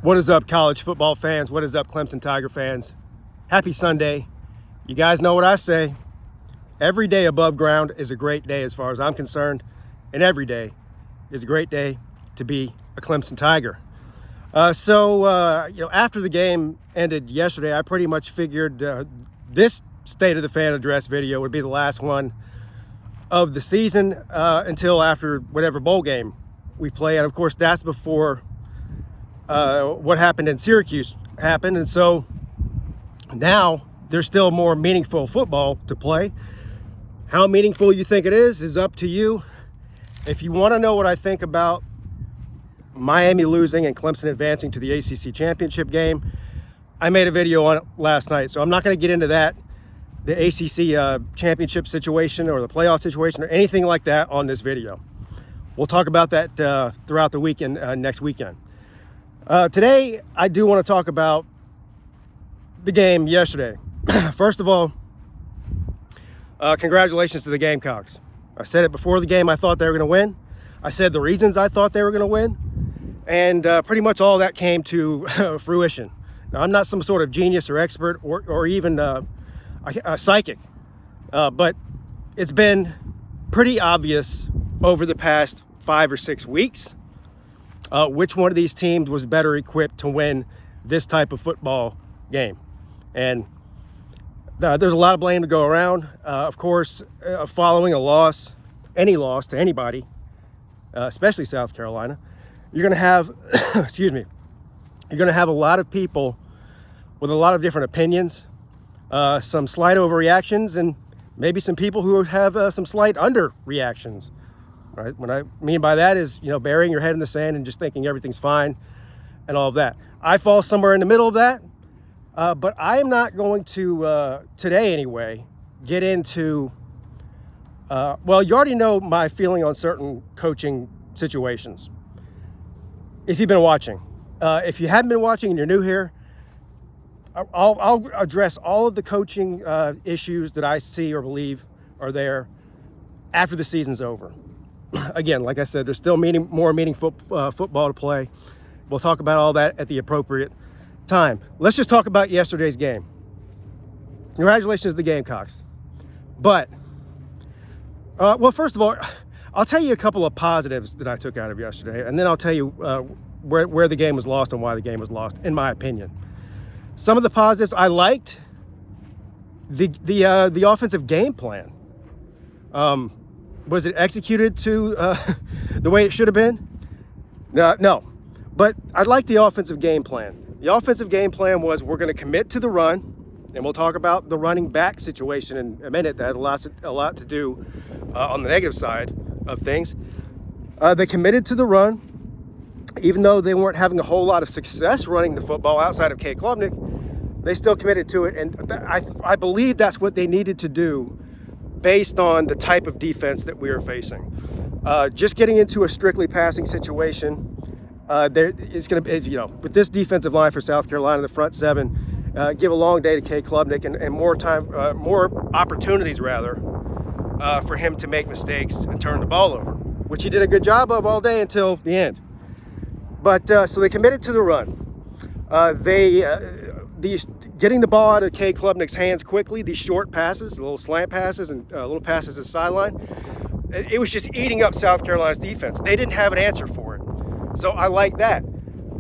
What is up, college football fans? What is up, Clemson Tiger fans? Happy Sunday. You guys know what I say. Every day above ground is a great day as far as I'm concerned, and every day is a great day to be a Clemson Tiger. After the game ended yesterday, I pretty much figured this State of the Fan address video would be the last one of the season until after whatever bowl game we play. And of course, that's before what happened in Syracuse happened. And so now there's still more meaningful football to play. How meaningful you think it is up to you. If you want to know what I think about Miami losing and Clemson advancing to the ACC championship game, I made a video on it last night. So I'm not going to get into that, the ACC championship situation or the playoff situation or anything like that on this video. We'll talk about that throughout the weekend, next weekend. Today, I do want to talk about the game yesterday. First of all, congratulations to the Gamecocks. I said it before the game, I thought they were going to win. I said the reasons I thought they were going to win. And pretty much all that came to fruition. Now, I'm not some sort of genius or expert or even a psychic. But it's been pretty obvious over the past 5 or 6 weeks which one of these teams was better equipped to win this type of football game. And there's a lot of blame to go around. Of course, following a loss, any loss to anybody, especially South Carolina, you're going to have, you're going to have a lot of people with a lot of different opinions, some slight overreactions, and maybe some people who have some slight underreactions. Right? What I mean by that is, burying your head in the sand and just thinking everything's fine and all of that. I fall somewhere in the middle of that, but I am not going to, today anyway, get into, you already know my feeling on certain coaching situations. If you've been watching. If you haven't been watching and you're new here, I'll address all of the coaching issues that I see or believe are there after the season's over. Again, like I said, there's still more meaningful football to play. We'll talk about all that at the appropriate time. Let's just talk about yesterday's game. Congratulations to the Gamecocks. But, first of all, I'll tell you a couple of positives that I took out of yesterday, and then I'll tell you where the game was lost and why the game was lost, in my opinion. Some of the positives I liked, the offensive game plan. Was it executed to the way it should have been? No. But I like the offensive game plan. The offensive game plan was we're going to commit to the run, and we'll talk about the running back situation in a minute. That had a lot to do on the negative side of things. They committed to the run, even though they weren't having a whole lot of success running the football outside of K. Klubnik. They still committed to it, and I believe that's what they needed to do based on the type of defense that we are facing. Just getting into a strictly passing situation, it's going to be, with this defensive line for South Carolina, the front seven, give a long day to K. Klubnik and more time, more opportunities rather, for him to make mistakes and turn the ball over, which he did a good job of all day until the end. But so they committed to the run. Getting the ball out of K. Klubnik's hands quickly, these short passes, little slant passes, and little passes to the sideline, it was just eating up South Carolina's defense. They didn't have an answer for it. So I like that.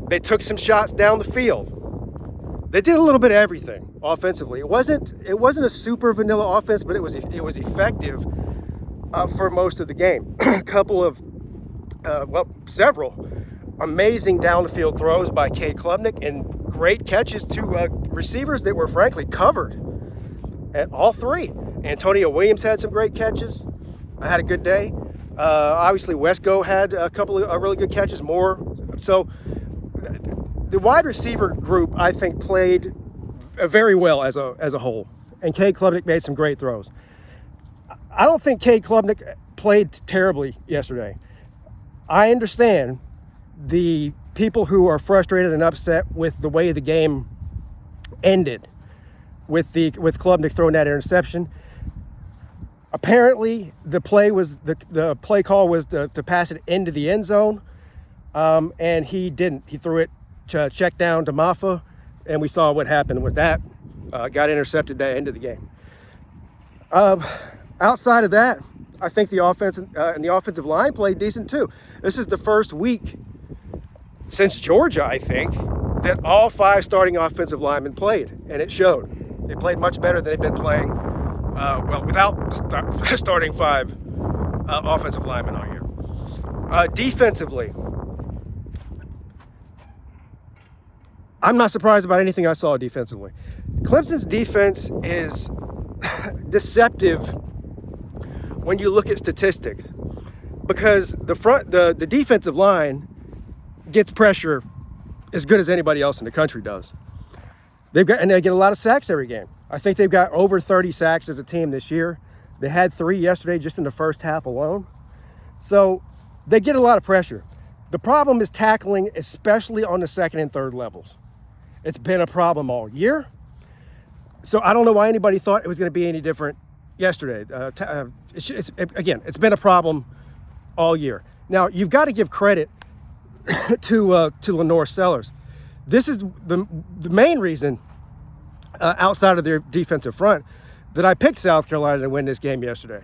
They took some shots down the field. They did a little bit of everything offensively. It wasn't a super vanilla offense, but it was effective for most of the game. A couple of, several amazing down the field throws by K. Klubnik and great catches to receivers that were frankly covered at all three. Antonio Williams had some great catches. I had a good day. Obviously, Wesco had a couple of really good catches, more. So the wide receiver group, I think, played very well as a whole. And K. Klubnik made some great throws. I don't think K. Klubnik played terribly yesterday. I understand the people who are frustrated and upset with the way the game ended with Klubnik throwing that interception. Apparently, the play call was to pass it into the end zone, and he didn't. He threw it check down to Maffa, and we saw what happened with that. Got intercepted that end of the game. Outside of that, I think the offense and the offensive line played decent too. This is the first week since Georgia, I think, that all 5 starting offensive linemen played, and it showed. They played much better than they've been playing, without starting 5 offensive linemen all year. Defensively, I'm not surprised about anything I saw defensively. Clemson's defense is deceptive when you look at statistics, because the defensive line gets pressure as good as anybody else in the country does. They get a lot of sacks every game. I think they've got over 30 sacks as a team this year. They had 3 yesterday just in the first half alone. So they get a lot of pressure. The problem is tackling, especially on the second and third levels. It's been a problem all year. So I don't know why anybody thought it was going to be any different yesterday. It's been a problem all year. Now, you've got to give credit to Lenore Sellers. This is the main reason, outside of their defensive front, that I picked South Carolina to win this game yesterday,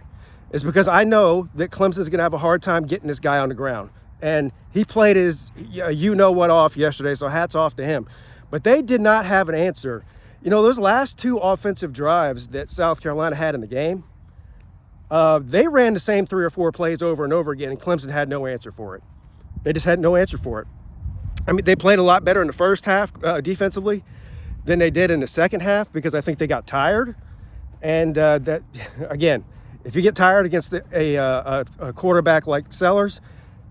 is because I know that Clemson's going to have a hard time getting this guy on the ground. And he played his you-know-what off yesterday, so hats off to him. But they did not have an answer. You know, those last 2 offensive drives that South Carolina had in the game, they ran the same 3 or 4 plays over and over again, and Clemson had no answer for it. They just had no answer for it. I mean, they played a lot better in the first half defensively than they did in the second half, because I think they got tired. And that, again, if you get tired against a quarterback like Sellers,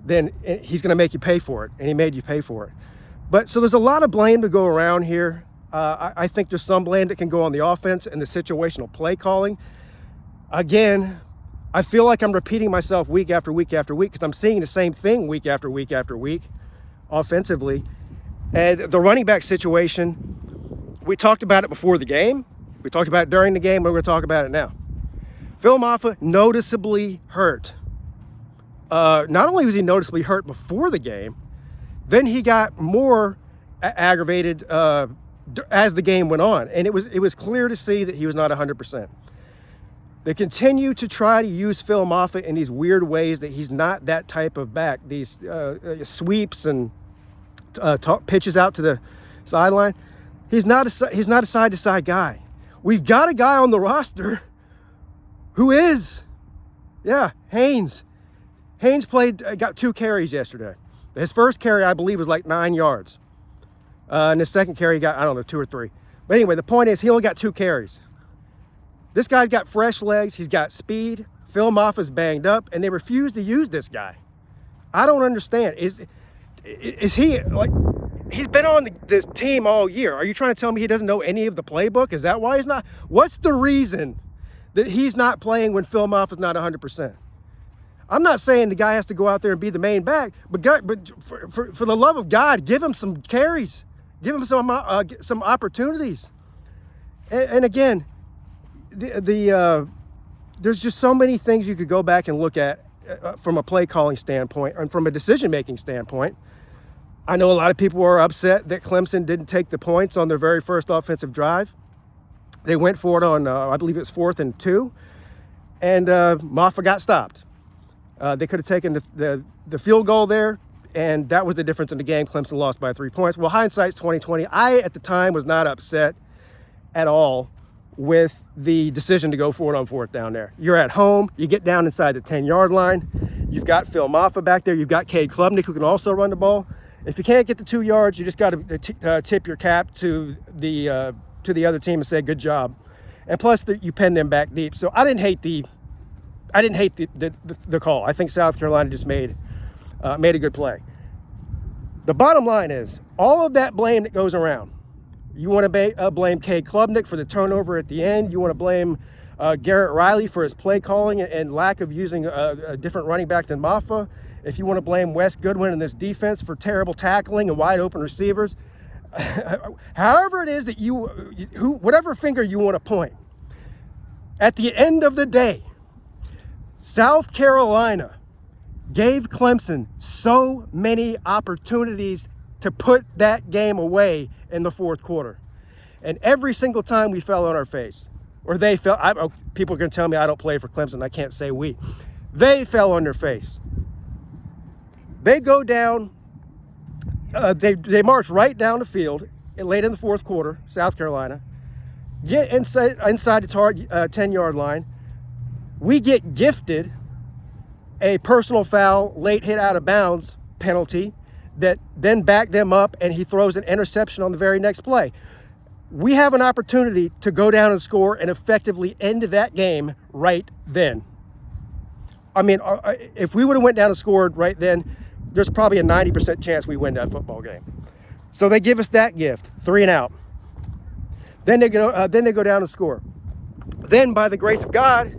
then he's going to make you pay for it, and he made you pay for it. But so there's a lot of blame to go around here. I think there's some blame that can go on the offense and the situational play calling. Again, I feel like I'm repeating myself week after week after week, because I'm seeing the same thing week after week after week offensively. And the running back situation, we talked about it before the game. We talked about it during the game. We're going to talk about it now. Phil Maffa noticeably hurt. Not only was he noticeably hurt before the game, then he got more aggravated as the game went on. And it was clear to see that he was not 100%. They continue to try to use Phil Maffa in these weird ways that he's not that type of back. These sweeps and pitches out to the sideline. He's not a side-to-side guy. We've got a guy on the roster who is, Haynes. Haynes got 2 carries yesterday. His first carry, I believe, was like 9 yards. And his second carry got, 2 or 3. But anyway, the point is he only got 2 carries. This guy's got fresh legs. He's got speed. Phil Maffa's banged up, and they refuse to use this guy. I don't understand. Is he, like, he's been on this team all year. Are you trying to tell me he doesn't know any of the playbook? Is that why he's not? What's the reason that he's not playing when Phil Maffa's not 100%? I'm not saying the guy has to go out there and be the main back, but for the love of God, give him some carries. Give him some opportunities. And again, there's just so many things you could go back and look at from a play calling standpoint and from a decision making standpoint. I know a lot of people were upset that Clemson didn't take the points on their very first offensive drive. They went for it on, I believe it was 4th and 2, and Maffa got stopped. They could have taken the field goal there, and that was the difference in the game. Clemson lost by 3 points. Well, hindsight's 20/20. I, at the time, was not upset at all with the decision to go for it on 4th down there. You're at home. You get down inside the 10-yard line. You've got Phil Maffa back there. You've got Cade Klubnik, who can also run the ball. If you can't get the 2 yards, you just got to tip your cap to the other team and say good job. And plus, you pen them back deep. So I didn't hate the call. I think South Carolina just made a good play. The bottom line is, all of that blame that goes around, you want to blame Cade Klubnik for the turnover at the end. You want to blame Garrett Riley for his play calling and lack of using a different running back than Maffa. If you want to blame Wes Goodwin and this defense for terrible tackling and wide open receivers, however it is that whatever finger you want to point, at the end of the day, South Carolina gave Clemson so many opportunities to put that game away in the fourth quarter. And every single time we fell on our face, or they fell, people can tell me I don't play for Clemson. I can't say we. They fell on their face. They go down, they march right down the field late in the fourth quarter, South Carolina, get inside the 10-yard line. We get gifted a personal foul, late hit out of bounds penalty that then backed them up, and he throws an interception on the very next play. We have an opportunity to go down and score and effectively end that game right then. I mean, if we would have went down and scored right then, there's probably a 90% chance we win that football game. So they give us that gift, 3 and out. Then they go down and score. Then, by the grace of God,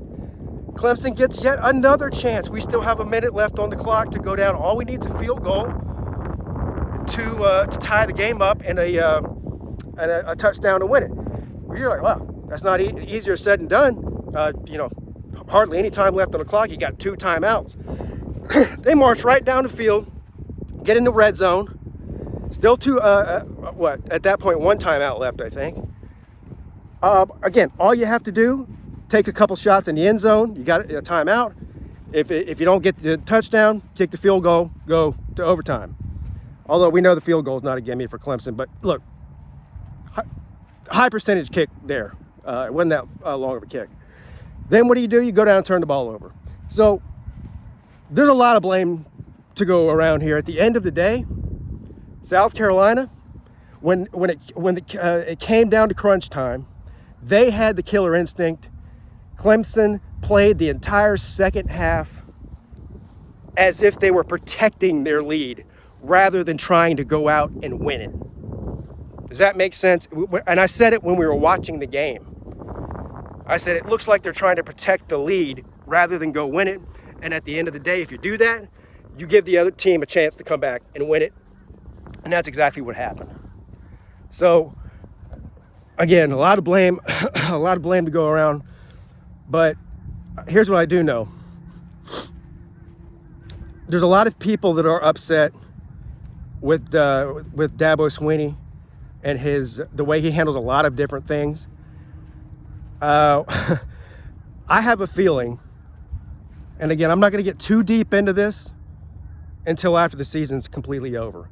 Clemson gets yet another chance. We still have a minute left on the clock to go down. All we need is a field goal to tie the game up and a touchdown to win it. You're like, wow, that's not easier said than done. Hardly any time left on the clock. You got 2 timeouts. They march right down the field, get in the red zone. Still at that point, 1 timeout left, I think. Again, all you have to do, take a couple shots in the end zone. You got a timeout. If you don't get the touchdown, kick the field goal, go to overtime. Although we know the field goal is not a gimme for Clemson. But look, high percentage kick there. It wasn't that long of a kick. Then what do? You go down and turn the ball over. So there's a lot of blame to go around here. At the end of the day, South Carolina, when it came down to crunch time, they had the killer instinct. Clemson played the entire second half as if they were protecting their lead rather than trying to go out and win it. Does that make sense? And I said it when we were watching the game. I said it looks like they're trying to protect the lead rather than go win it. And at the end of the day, if you do that, you give the other team a chance to come back and win it. And that's exactly what happened. So, again, a lot of blame to go around. But here's what I do know. There's a lot of people that are upset with Dabo Swinney and the way he handles a lot of different things. I have a feeling, and again, I'm not going to get too deep into this until after the season's completely over,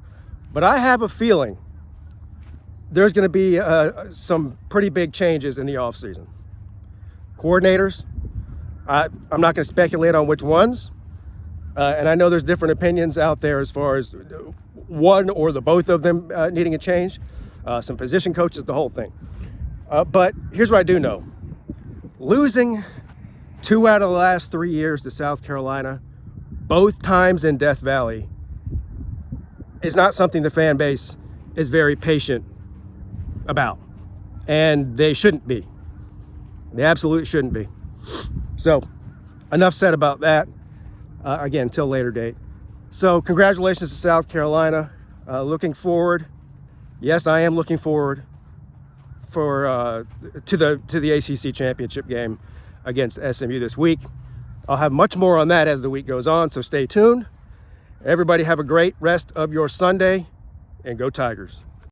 but I have a feeling there's going to be some pretty big changes in the offseason. Coordinators, I'm not going to speculate on which ones, and I know there's different opinions out there as far as one or the both of them needing a change, some position coaches, the whole thing. But here's what I do know. Losing 2 out of the last 3 years to South Carolina, both times in Death Valley, is not something the fan base is very patient about. And they shouldn't be. They absolutely shouldn't be. So, enough said about that. Again, till later date. So, congratulations to South Carolina. Looking forward. Yes, I am looking forward to the ACC championship game against SMU this week. I'll have much more on that as the week goes on, so stay tuned. Everybody have a great rest of your Sunday, and go Tigers.